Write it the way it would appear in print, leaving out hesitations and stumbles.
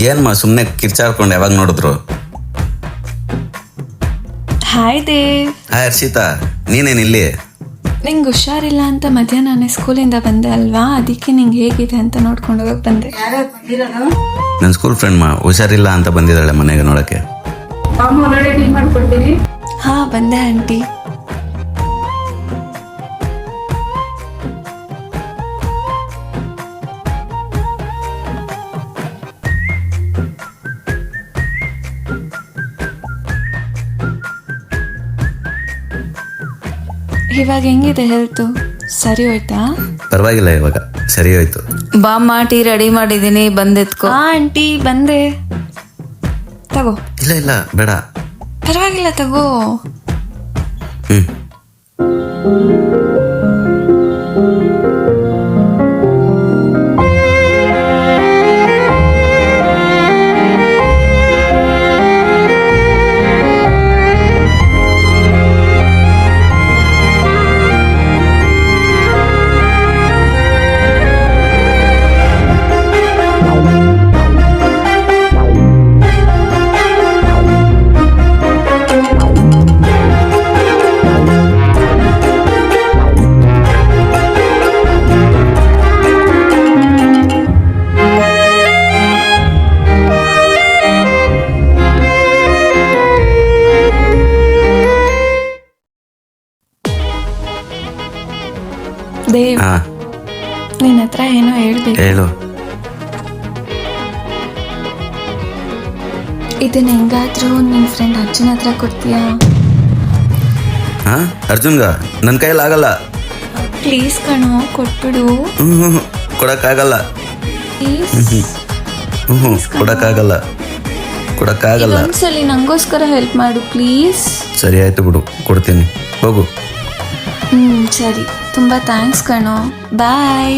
ಏನ್ಮಾ ಸುಮ್ಮನೆ ಕಿರ್ಚಾಡ್ಕೊಂಡು ಯಾವಾಗ ನೋಡಿದ್ರು? ಹಾಯ್ ದೇವ್. ಹಾಯ್ ಹರ್ಷಿತಾ, ನೀನೇನು ಇಲ್ಲಿ? ನಿಂಗೆ ಹುಷಾರಿಲ್ಲ ಅಂತ ಮಧ್ಯಾಹ್ನ ಸ್ಕೂಲಿಂದ ಬಂದೆ ಅಲ್ವಾ, ಅದಕ್ಕೆ ನಿಂಗೆ ಹೇಗಿದೆ ಅಂತ ನೋಡ್ಕೊಂಡು ಹೋಗಕ್ಕೆ ಬಂದೆ. ನನ್ನ ಸ್ಕೂಲ್ ಫ್ರೆಂಡ್ ಹುಷಾರಿಲ್ಲ ಅಂತ ಬಂದಿದ್ದಾಳೆ ಮನೆಗೆ ನೋಡೋಕ್ಕೆ. ಹಾಂ ಬಂದೆ ಆಂಟಿ. ಇವಾಗ ಹೆಂಗಿದೆ ಹೆಲ್ತು? ಸರಿ ಹೋಯ್ತಾ? ಪರವಾಗಿಲ್ಲ, ಇವಾಗ ಸರಿ ಹೋಯ್ತು. ಬಾಮ್ಮ, ಟೀ ರೆಡಿ ಮಾಡಿದ್ದೀನಿ, ಬಂದೆತ್ಕೋ. ಹಾಂ ಆಂಟಿ ಬಂದೆ. ತಗೋ. ಇಲ್ಲ ಇಲ್ಲ ಬೇಡ. ಪರವಾಗಿಲ್ಲ ತಗೋ. ದೇವ್, ಹಾಂ ನಿನ್ನ ಹತ್ರ ಏನೋ ಹೇಳ್ಬೇಕು. ಹೇಳು. ಇದನ್ನ ಹೆಂಗಾದ್ರೂ ನಿನ್ನ ಫ್ರೆಂಡ್ ಅರ್ಜುನ್ ಹತ್ರ ಕೊಡ್ತೀಯಾ? ಹಾಂ ಅರ್ಜುನ್ಗ ನನ್ನ ಕೈಯಲ್ಲಿ ಆಗಲ್ಲ. ಪ್ಲೀಸ್ ಕಣೋ, ಕೊಟ್ಬಿಡು ಕೊಡೋಕ್ಕಾಗಲ್ಲ. ಪ್ಲೀಸ್. ಕೊಡೋಕ್ಕಾಗಲ್ಲ. ಒಂದ್ಸಲಿ ನಂಗೋಸ್ಕರ ಹೆಲ್ಪ್ ಮಾಡು ಪ್ಲೀಸ್. ಸರಿ ಆಯ್ತು ಬಿಡು, ಕೊಡ್ತೀನಿ, ಹೋಗು. ಸರಿ, ತುಂಬ ಥ್ಯಾಂಕ್ಸ್ ಕಣೋ. ಬಾಯ್.